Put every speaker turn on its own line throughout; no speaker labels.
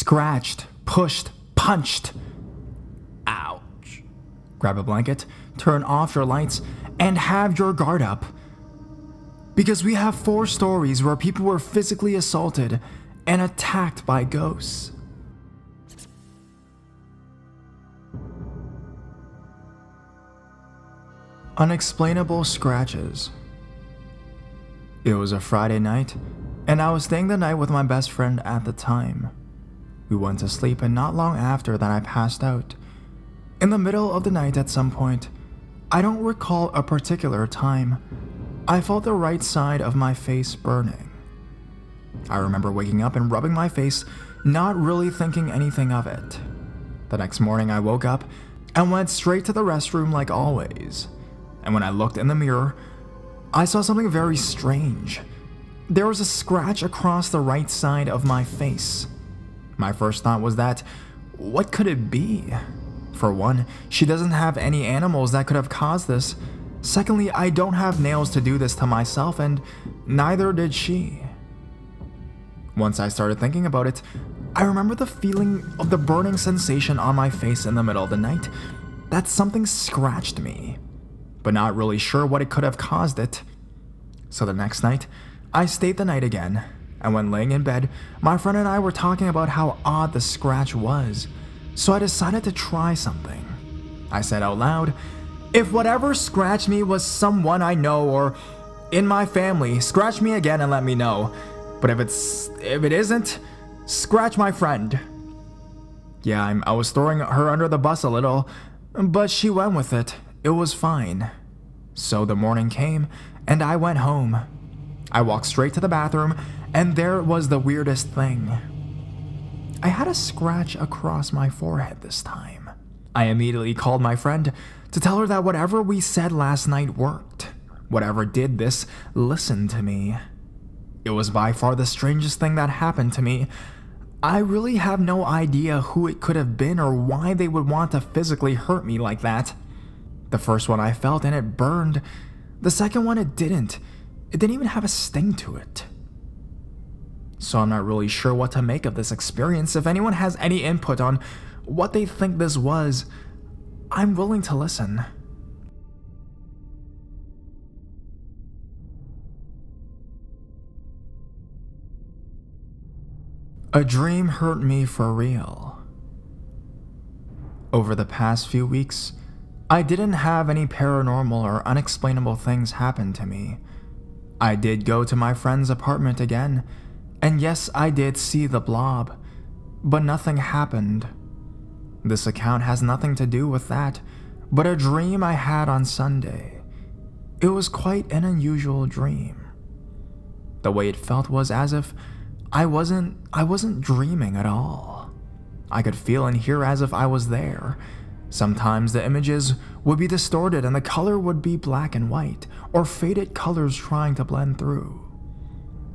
scratched, pushed, punched. Ouch. Grab a blanket, turn off your lights, and have your guard up. Because we have 4 stories where people were physically assaulted and attacked by ghosts. Unexplainable scratches. It was a Friday night, and I was staying the night with my best friend at the time. We went to sleep, and not long after that I passed out. In the middle of the night at some point, I don't recall a particular time, I felt the right side of my face burning. I remember waking up and rubbing my face, not really thinking anything of it. The next morning I woke up and went straight to the restroom like always. And when I looked in the mirror, I saw something very strange. There was a scratch across the right side of my face. My first thought was that, what could it be? For one, she doesn't have any animals that could have caused this. Secondly, I don't have nails to do this to myself, and neither did she. Once I started thinking about it, I remember the feeling of the burning sensation on my face in the middle of the night, that something scratched me, but not really sure what it could have caused it. So the next night, I stayed the night again, and when laying in bed, my friend and I were talking about how odd the scratch was, so I decided to try something. I said out loud, "If whatever scratched me was someone I know or in my family, scratch me again and let me know. But if it isn't, scratch my friend." Yeah, I was throwing her under the bus a little, but she went with it. It was fine. So the morning came, and I went home. I walked straight to the bathroom, and there was the weirdest thing. I had a scratch across my forehead this time. I immediately called my friend to tell her that whatever we said last night worked. Whatever did this listened to me. It was by far the strangest thing that happened to me. I really have no idea who it could have been or why they would want to physically hurt me like that. The first one I felt and it burned. The second one it didn't. It didn't even have a sting to it. So I'm not really sure what to make of this experience. If anyone has any input on what they think this was, I'm willing to listen. A dream hurt me for real. Over the past few weeks, I didn't have any paranormal or unexplainable things happen to me. I did go to my friend's apartment again, and yes, I did see the blob, but nothing happened. This account has nothing to do with that, but a dream I had on Sunday. It was quite an unusual dream. The way it felt was as if I wasn't dreaming at all. I could feel and hear as if I was there. Sometimes the images would be distorted and the color would be black and white, or faded colors trying to blend through.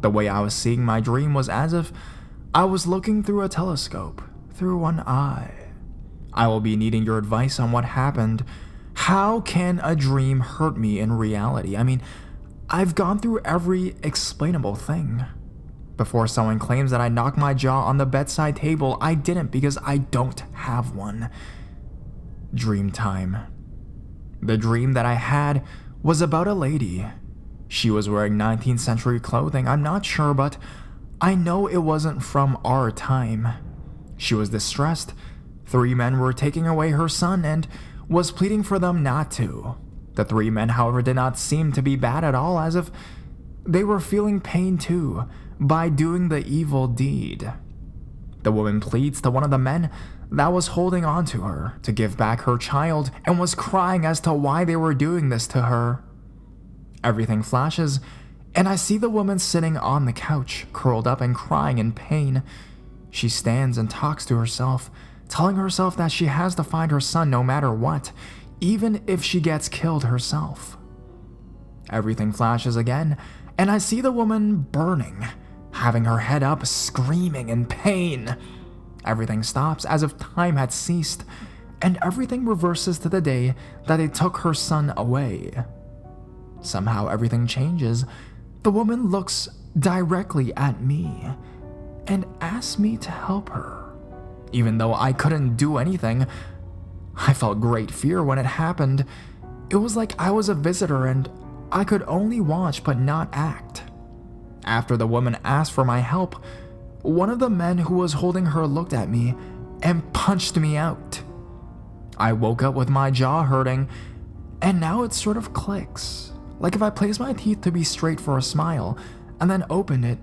The way I was seeing my dream was as if I was looking through a telescope, through one eye. I will be needing your advice on what happened. How can a dream hurt me in reality? I mean, I've gone through every explainable thing. Before someone claims that I knocked my jaw on the bedside table, I didn't because I don't have one. Dream time. The dream that I had was about a lady. She was wearing 19th century clothing. I'm not sure, but I know it wasn't from our time. She was distressed. 3 men were taking away her son and was pleading for them not to. The 3 men, however, did not seem to be bad at all, as if they were feeling pain too by doing the evil deed. The woman pleads to one of the men that was holding on to her to give back her child and was crying as to why they were doing this to her. Everything flashes, and I see the woman sitting on the couch, curled up and crying in pain. She stands and talks to herself, telling herself that she has to find her son no matter what, even if she gets killed herself. Everything flashes again, and I see the woman burning, having her head up, screaming in pain. Everything stops as if time had ceased, and everything reverses to the day that they took her son away. Somehow everything changes. The woman looks directly at me and asks me to help her. Even though I couldn't do anything, I felt great fear when it happened. It was like I was a visitor and I could only watch but not act. After the woman asked for my help, one of the men who was holding her looked at me and punched me out. I woke up with my jaw hurting, and now it sort of clicks. Like if I place my teeth to be straight for a smile and then open it,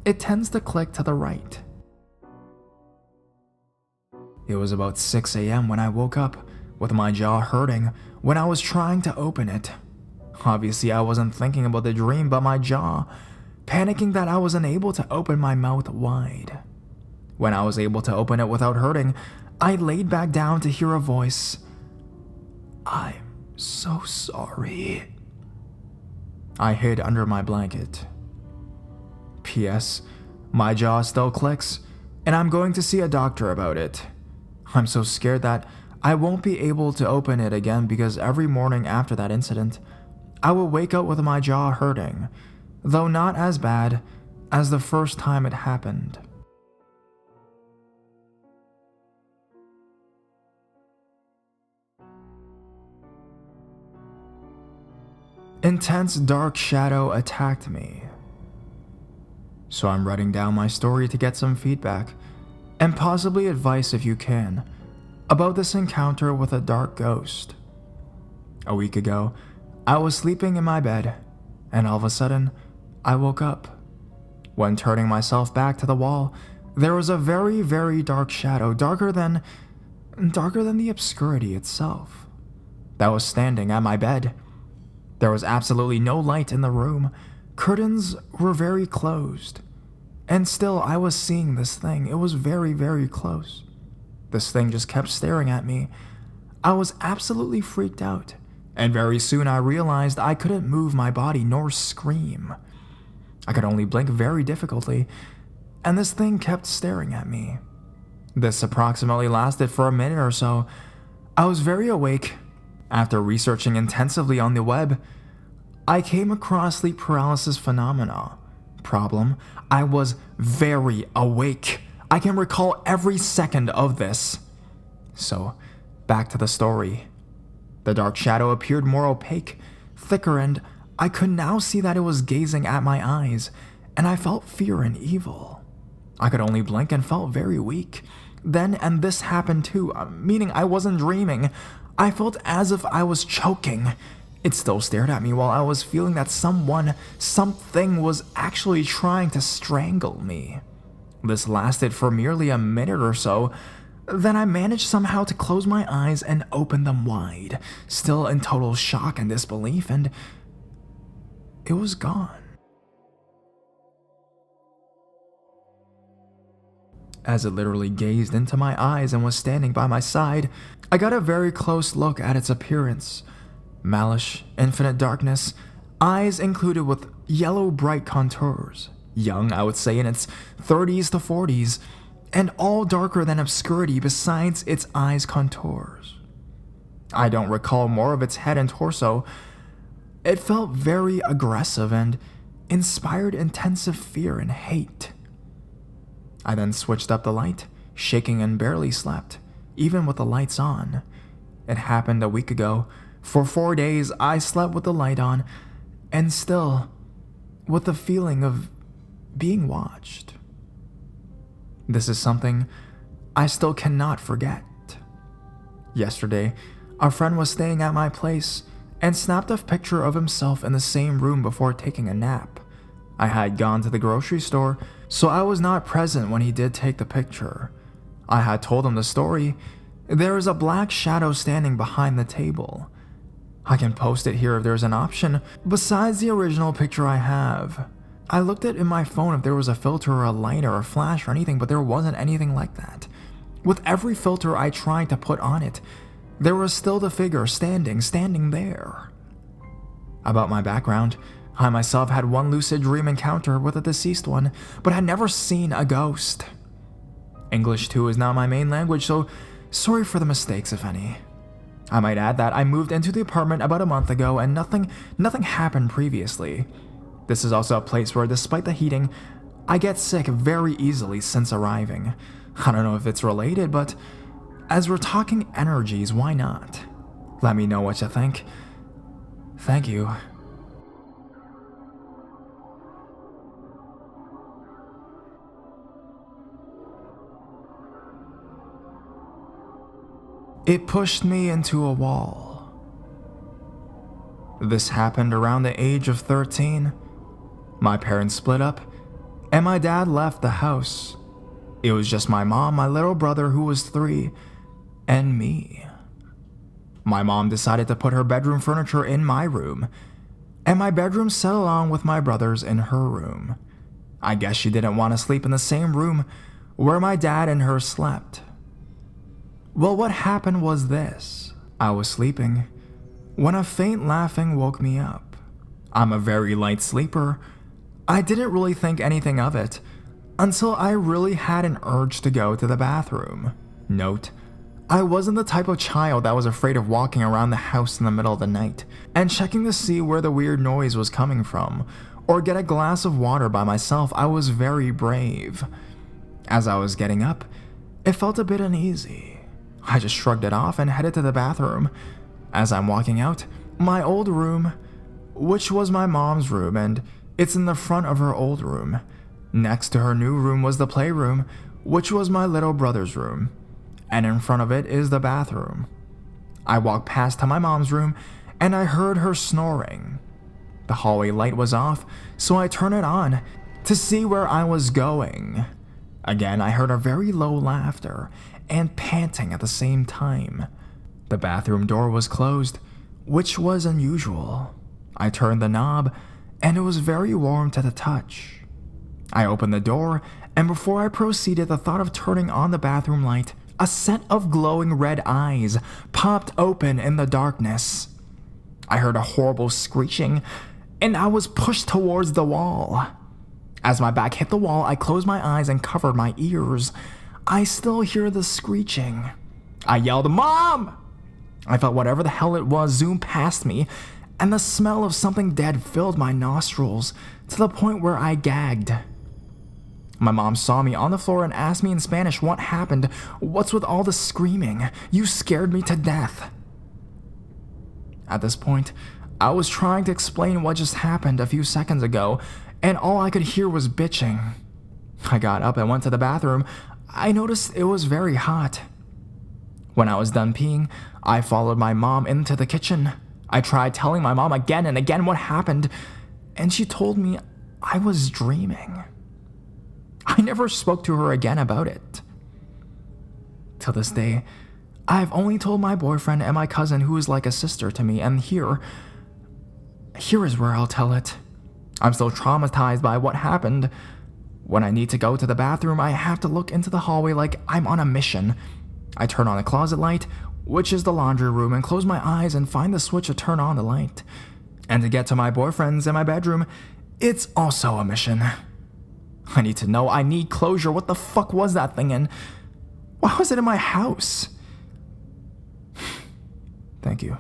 it tends to click to the right. It was about 6 a.m. when I woke up, with my jaw hurting when I was trying to open it. Obviously, I wasn't thinking about the dream but my jaw, panicking that I was unable to open my mouth wide. When I was able to open it without hurting, I laid back down to hear a voice. "I'm so sorry." I hid under my blanket. P.S. My jaw still clicks, and I'm going to see a doctor about it. I'm so scared that I won't be able to open it again because every morning after that incident, I will wake up with my jaw hurting, though not as bad as the first time it happened. Intense dark shadow attacked me. So I'm writing down my story to get some feedback, and possibly advice if you can, about this encounter with a dark ghost. A week ago, I was sleeping in my bed, and all of a sudden, I woke up. When turning myself back to the wall, there was a very, very dark shadow, darker than the obscurity itself, that was standing at my bed. There was absolutely no light in the room. Curtains were very closed. And still, I was seeing this thing. It was very, very close. This thing just kept staring at me. I was absolutely freaked out. And very soon I realized I couldn't move my body nor scream. I could only blink very difficultly. And this thing kept staring at me. This approximately lasted for a minute or so. I was very awake. After researching intensively on the web, I came across sleep paralysis phenomena. Problem, I was very awake. I can recall every second of this. So, back to the story. The dark shadow appeared more opaque, thicker, and I could now see that it was gazing at my eyes, and I felt fear and evil. I could only blink and felt very weak. Then, and this happened too, meaning I wasn't dreaming. I felt as if I was choking. It still stared at me while I was feeling that something was actually trying to strangle me. This lasted for merely a minute or so. Then I managed somehow to close my eyes and open them wide, still in total shock and disbelief, and it was gone. As it literally gazed into my eyes and was standing by my side, I got a very close look at its appearance. Mallish, infinite darkness, eyes included with yellow bright contours, young I would say in its 30s to 40s, and all darker than obscurity besides its eyes' contours. I don't recall more of its head and torso. It felt very aggressive and inspired intensive fear and hate. I then switched up the light, shaking and barely slept, even with the lights on. It happened a week ago. For 4 days, I slept with the light on, and still, with the feeling of being watched. This is something I still cannot forget. Yesterday, a friend was staying at my place and snapped a picture of himself in the same room before taking a nap. I had gone to the grocery store, so I was not present when he did take the picture. I had told him the story. There is a black shadow standing behind the table. I can post it here if there's an option, besides the original picture I have. I looked at in my phone if there was a filter or a light or a flash or anything, but there wasn't anything like that. With every filter I tried to put on it, there was still the figure standing there. About my background, I myself had one lucid dream encounter with a deceased one, but had never seen a ghost. English too is now my main language, so sorry for the mistakes if any. I might add that I moved into the apartment about a month ago and nothing happened previously. This is also a place where, despite the heating, I get sick very easily since arriving, I don't know if it's related, but as we're talking energies, why not? Let me know what you think. Thank you. It pushed me into a wall. This happened around the age of 13. My parents split up, and my dad left the house. It was just my mom, my little brother who was 3, and me. My mom decided to put her bedroom furniture in my room, and my bedroom sat along with my brother's in her room. I guess she didn't want to sleep in the same room where my dad and her slept. Well, what happened was this. I was sleeping when a faint laughing woke me up. I'm a very light sleeper. I didn't really think anything of it until I really had an urge to go to the bathroom. Note, I wasn't the type of child that was afraid of walking around the house in the middle of the night and checking to see where the weird noise was coming from, or get a glass of water by myself. I was very brave. As I was getting up, it felt a bit uneasy. I just shrugged it off and headed to the bathroom. As I'm walking out, my old room, which was my mom's room, and it's in the front of her old room. Next to her new room was the playroom, which was my little brother's room, and in front of it is the bathroom. I walked past to my mom's room, and I heard her snoring. The hallway light was off, so I turned it on to see where I was going. Again, I heard a very low laughter and panting at the same time. The bathroom door was closed, which was unusual. I turned the knob, and it was very warm to the touch. I opened the door, and before I proceeded, the thought of turning on the bathroom light, a set of glowing red eyes popped open in the darkness. I heard a horrible screeching, and I was pushed towards the wall. As my back hit the wall, I closed my eyes and covered my ears. I still hear the screeching. I yelled, "Mom!" I felt whatever the hell it was zoom past me, and the smell of something dead filled my nostrils to the point where I gagged. My mom saw me on the floor and asked me in Spanish what happened. "What's with all the screaming? You scared me to death." At this point, I was trying to explain what just happened a few seconds ago, and all I could hear was bitching. I got up and went to the bathroom. I noticed it was very hot. When I was done peeing, I followed my mom into the kitchen. I tried telling my mom again and again what happened, and she told me I was dreaming. I never spoke to her again about it. Till this day, I've only told my boyfriend and my cousin, who is like a sister to me, and here is where I'll tell it. I'm still traumatized by what happened. When I need to go to the bathroom, I have to look into the hallway like I'm on a mission. I turn on the closet light, which is the laundry room, and close my eyes and find the switch to turn on the light. And to get to my boyfriend's in my bedroom, it's also a mission. I need to know. I need closure. What the fuck was that thing, and why was it in my house? Thank you.